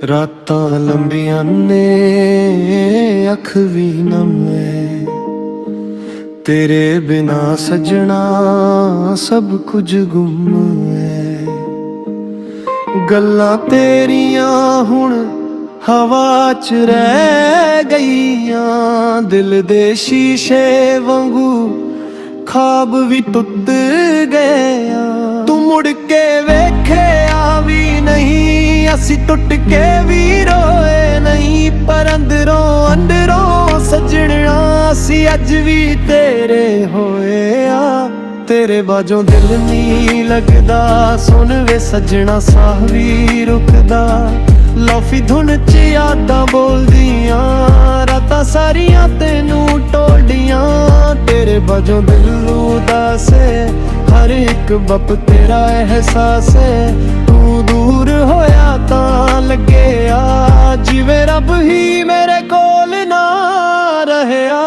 ਰਾਤਾਂ ਲੰਬੀਆਂ ਨੇ ਅੱਖ ਵੀ ਨਮ ਏ, ਤੇਰੇ ਬਿਨਾ ਸਜਣਾ ਸਭ ਕੁਝ ਗੁੰਮ ਏ। ਗੱਲਾਂ ਤੇਰੀਆਂ ਹੁਣ ਹਵਾ 'ਚ ਰਹਿ ਗਈਆਂ, ਦਿਲ ਦੇ ਸ਼ੀਸ਼ੇ ਵਾਂਗੂ ਖਾਬ ਵੀ ਟੁੱਟ ਗਏ ਆ। ਤੂੰ ਮੁੜ ਕੇ ਵੇਖਿਆ ਵੀ ਨਹੀਂ, ਅਸੀਂ ਟੁੱਟ ਕੇ ਵੀ ਰੋਏ ਨਹੀਂ, ਪਰ ਅੰਦਰੋਂ ਅੰਦਰੋਂ ਸਜਣਾ ਅਸੀਂ ਅੱਜ ਵੀ ਤੇਰੇ ਹੋਏ ਆ। ਤੇਰੇ ਬਾਝੋਂ ਦਿਲ ਨਹੀਂ ਲੱਗਦਾ, ਸੁਣ ਵੇ ਸਜਣਾ ਸਾਹ ਵੀ ਰੁਕਦਾ। ਲੌਫੀ ਧੁਨ 'ਚ ਯਾਦਾਂ ਬੋਲਦੀਆਂ, ਰਾਤਾਂ ਸਾਰੀਆਂ ਤੈਨੂੰ ਟੋਲਦੀਆਂ। ਤੇਰੇ ਬਾਝੋਂ ਦਿਲ ਉਦਾਸ ਏ, ਹਰ ਇੱਕ ਬੱਪ ਤੇਰਾ ਅਹਿਸਾਸ ਏ। ਤੂੰ ਦੂਰ ਹੋਇਆ ਤਾਂ ਲੱਗਿਆ ਜਿਵੇਂ ਰੱਬ ਹੀ ਮੇਰੇ ਕੋਲ ਨਾ ਰਹਿਆ।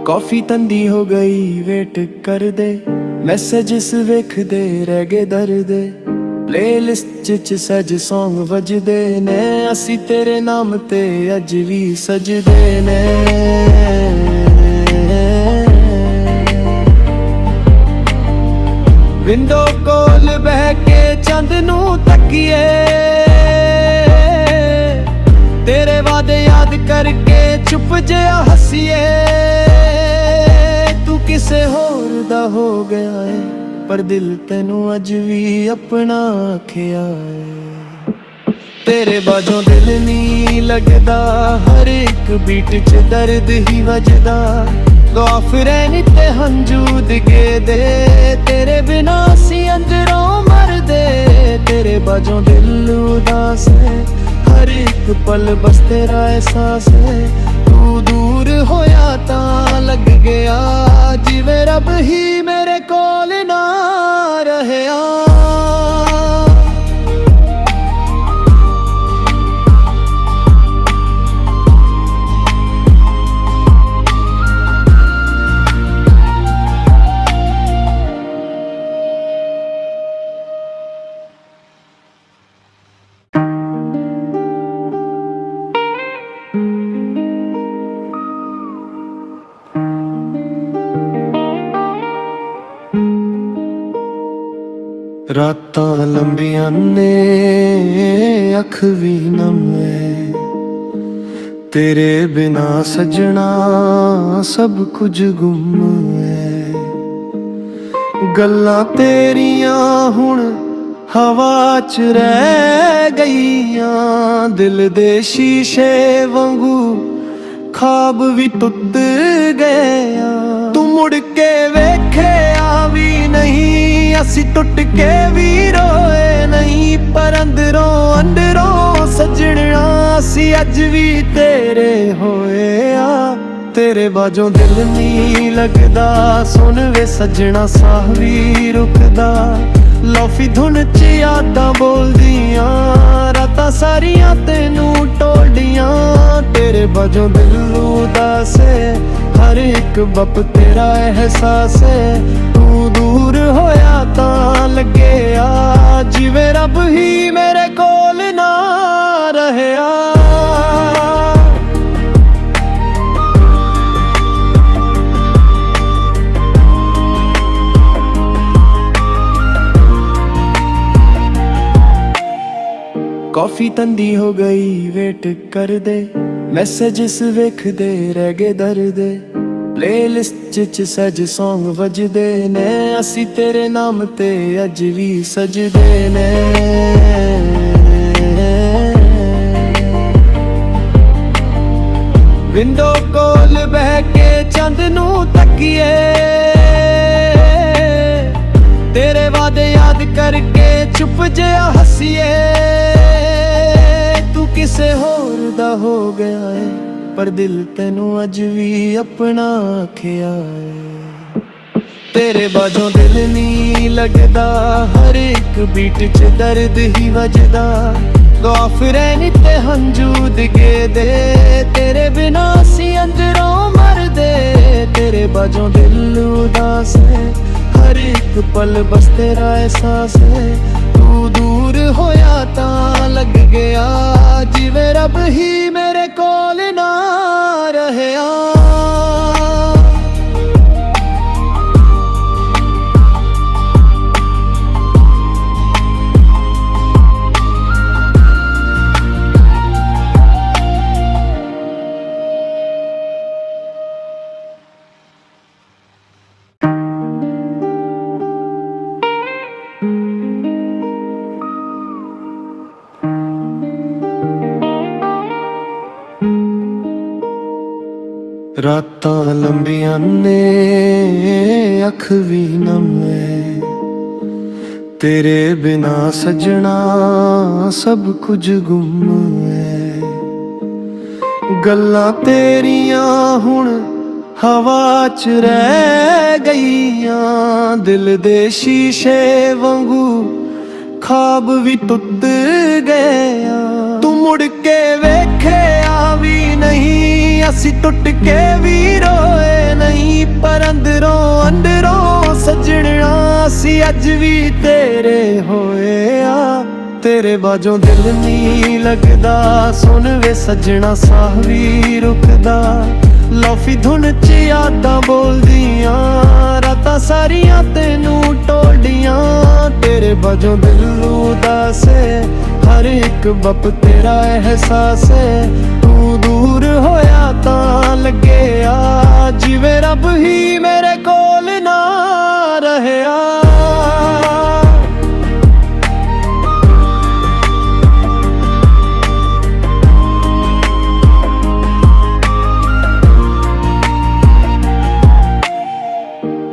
कॉफी तंदी हो गई वेट कर दे, मैसेजेस वेखदे रह गए दर्द। प्लेलिस्ट च सज सॉन्ग वजदे ने, असी तेरे नाम ते अज भी सजदे ने। विंडो कोल बह के चंद नू तकिए, तेरे वादे याद करके चुप जिहा हसीए। किसे होर दा हो गया है, पर दिल तेनू अज भी अपना आखिया है। तेरे बाझों दिल नहीं लगदा, हर एक बीट च दर्द ही वजदा। गौफ रहनी ते हंजू दिगे दे, तेरे बिना सी अंदरों मर दे। तेरे बाझों दिल उदास है, हर एक पल बस तेरा एहसास है। तू दूर होया तां लग गया जिवें रब ही मेरे कोल ना रहया। ਰਾਤਾਂ ਲੰਬੀਆਂ ਨੇ ਅੱਖ ਵੀ ਨਮ ਏ, ਤੇਰੇ ਬਿਨਾ ਸਜਣਾ ਸਭ ਕੁਝ ਗੁੰਮ ਏ। ਗੱਲਾਂ ਤੇਰੀਆਂ ਹੁਣ ਹਵਾ 'ਚ ਰਹਿ ਗਈਆਂ, ਦਿਲ ਦੇ ਸ਼ੀਸ਼ੇ ਵਾਂਗੂ ਖਾਬ ਵੀ ਟੁੱਟ ਗਏ ਆ। ਤੂੰ ਮੁੜ ਕੇ ਵੇਖਿਆ ਵੀ ਨਹੀਂ, ਅਸੀਂ ਟੁੱਟ ਕੇ ਵੀ ਰੋਏ ਨਹੀਂ, ਪਰ ਅੰਦਰੋਂ ਅੰਦਰੋਂ ਸਜਣਾ ਅਸੀਂ ਅੱਜ ਵੀ ਤੇਰੇ ਹੋਏ ਆ। ਤੇਰੇ ਬਾਝੋਂ ਦਿਲ ਨਹੀਂ ਲੱਗਦਾ, ਸੁਣ ਵੇ ਸਜਣਾ ਸਾਹ ਵੀ ਰੁਕਦਾ। ਲੌਫੀ ਧੁਨ 'ਚ ਯਾਦਾਂ ਬੋਲਦੀਆਂ, ਰਾਤਾਂ ਸਾਰੀਆਂ ਤੈਨੂੰ ਟੋਲਦੀਆਂ। ਤੇਰੇ ਬਾਝੋਂ ਦਿਲ ਉਦਾਸ ਏ, ਹਰ ਇੱਕ ਬੱਪ ਤੇਰਾ ਅਹਿਸਾਸ ਏ। ਤੂੰ ਦੂਰ ਹੋਇਆ ਤਾਂ ਲੱਗਿਆ ਜਿਵੇਂ ਰੱਬ ਹੀ ਮੇਰੇ ਕੋਲ ਨਾ ਰਹਿਆ। कॉफी तंदी हो गई वेट कर दे, मैसेजेस वेखदे रह गए दर्द। प्लेलिस्ट च सज सॉन्ग वजदे ने, असी तेरे नाम ते अज भी सजदे ने। विंडो कोल बह के चंद नू तकिए, तेरे वादे याद करके चुप जिहा हसीए। तू किसे होर दा हो गया है, पर दिल तेनू अज भी अपना आखिया है। तेरे बाझों दिल नहीं लगदा, हर एक बीट च दर्द ही वजदा। ਦੁਆ ਫਿਰੇ ਨੀ ਤੇ ਹੰਝੂ ਡਿੱਗੇ ਦੇ ਤੇਰੇ ਬਿਨਾ ਅਸੀਂ ਅੰਦਰੋਂ ਮਰਦੇ ਤੇਰੇ ਬਾਝੋਂ ਦਿਲ ਉਦਾਸ ਹੈ ਹਰ ਇੱਕ ਪਲ ਬਸ ਤੇਰਾ ਅਹਿਸਾਸ ਹੈ ਤੂੰ ਦੂਰ ਹੋਇਆ ਤਾਂ ਲੱਗ ਗਿਆ ਜਿਵੇਂ ਰੱਬ ਹੀ ਮੇਰੇ ਕੋਲ ਨਾ ਰਹਿਆ ਰਾਤਾਂ ਲੰਬੀਆਂ ਨੇ ਅੱਖ ਵੀ ਨਮ ਹੈ ਤੇਰੇ ਬਿਨਾ ਸਜਣਾ ਸਭ ਕੁਝ ਗੁੰਮ ਹੈ ਗੱਲਾਂ ਤੇਰੀਆਂ ਹੁਣ ਹਵਾ 'ਚ ਰਹਿ ਗਈਆਂ ਦਿਲ ਦੇ ਸ਼ੀਸ਼ੇ ਵਾਂਗੂ ਖਾਬ ਵੀ ਟੁੱਟ ਗਏ ਤੂੰ ਮੁੜ ਕੇ ਵੇਖਿਆ ਵੀ ਨਹੀਂ ਅਸੀਂ ਟੁੱਟ ਕੇ ਵੀ ਰੋਏ ਨਹੀਂ ਪਰ ਅੰਦਰੋਂ ਸਜਣਾ ਅਸੀਂ ਅੱਜ ਵੀ ਤੇਰੇ ਹੋਏ ਆ ਤੇਰੇ ਬਾਝੋਂ ਦਿਲ ਨਹੀਂ ਲੱਗਦਾ ਸੁਣ ਵੇ ਸਜਣਾ ਸਾਹ ਵੀ ਰੁਕਦਾ ਲੌਫੀ ਧੁਨ 'ਚ ਯਾਦਾਂ ਬੋਲਦੀਆਂ ਰਾਤਾਂ ਸਾਰੀਆਂ ਤੈਨੂੰ ਟੋਲਦੀਆਂ ਤੇਰੇ ਬਾਝੋਂ ਦਿਲ ਉਦਾਸ ਹੈ ਹਰ ਇੱਕ ਬੱਪ ਤੇਰਾ ਅਹਿਸਾਸ ਹੈ ਤੂੰ ਦੂਰ ਹੋਇਆ ਤਾਂ ਲੱਗਿਆ ਜਿਵੇਂ ਰੱਬ ਹੀ ਮੇਰੇ ਕੋਲ ਨਾ ਰਹਿਆ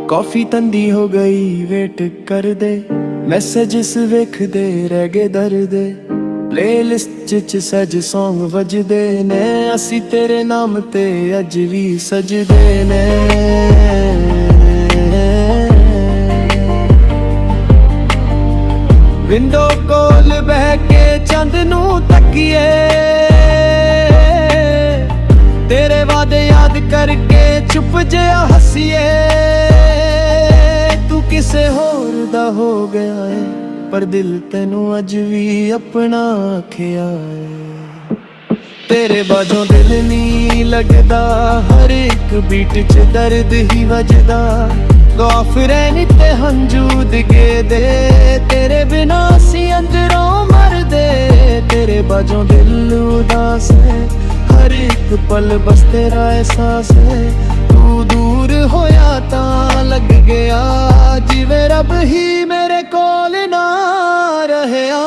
ਕਾਫੀ ਤੰਦੀ ਹੋ ਗਈ ਵੇਟ ਕਰਦੇ ਮੈਸੇਜਸ ਵੇਖਦੇ ਰਹਿ ਗਏ ਦਰਦੇ ਪਲੇਲਿਸਟ 'ਚ ਸਜ ਸੌਂਗ ਵੱਜਦੇ ਨੇ ਅਸੀਂ ਤੇਰੇ ਨਾਮ ਤੇ ਅੱਜ ਵੀ ਸਜਦੇ ਨੇ ਵਿੰਡੋ ਕੋਲ ਬਹਿ ਕੇ ਚੰਦ ਨੂੰ ਤੱਕੀਏ ਤੇਰੇ ਵਾਦੇ ਯਾਦ ਕਰਕੇ ਚੁੱਪ ਜਿਹਾ ਹੱਸੀਏ ਤੂੰ ਕਿਸੇ ਹੋਰ ਦਾ ਹੋ ਗਿਆ ਏ ਪਰ ਦਿਲ ਤੈਨੂੰ ਅੱਜ ਵੀ ਆਪਣਾ ਆਖਿਆ ਏ ਤੇਰੇ ਬਾਝੋਂ ਦਿਲ ਨਹੀਂ ਲੱਗਦਾ ਹਰ ਇੱਕ ਬੀਟ 'ਚ ਦਰਦ ਹੀ ਵੱਜਦਾ ਦੁਆ ਫਿਰੇ ਨੀ ਤੇ ਹੰਝੂ ਡਿੱਗੇ ਦੇ ਤੇਰੇ ਬਿਨਾ ਅਸੀਂ ਅੰਦਰੋਂ ਮਰਦੇ ਤੇਰੇ ਬਾਝੋਂ ਦਿਲ ਉਦਾਸ ਹੈ ਹਰ ਇੱਕ ਪਲ ਬਸ ਤੇਰਾ ਅਹਿਸਾਸ ਹੈ ਤੂੰ ਦੂਰ ਹੋਇਆ ਤਾਂ ਲੱਗ ਗਿਆ ਜਿਵੇਂ ਰੱਬ ਹੀ ਮੇਰੇ ਕੋਲ ਨਾ ਰਹਿਆ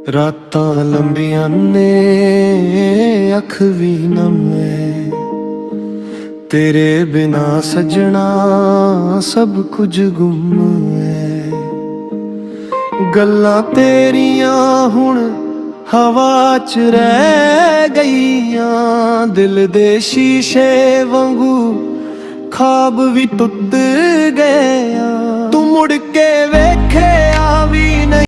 ਰਾਤਾਂ ਲੰਬੀਆਂ ਨੇ ਅੱਖ ਵੀ ਨਮ ਹੈ ਤੇਰੇ ਬਿਨਾ ਸਜਣਾ ਸਭ ਕੁਝ ਗੁੰਮ ਹੈ ਗੱਲਾਂ ਤੇਰੀਆਂ ਹੁਣ ਹਵਾ 'ਚ ਰਹਿ ਗਈਆਂ ਦਿਲ ਦੇ ਸ਼ੀਸ਼ੇ ਵਾਂਗੂ ਖਾਬ ਵੀ ਟੁੱਟ ਗਏ ਤੂੰ ਮੁੜ ਕੇ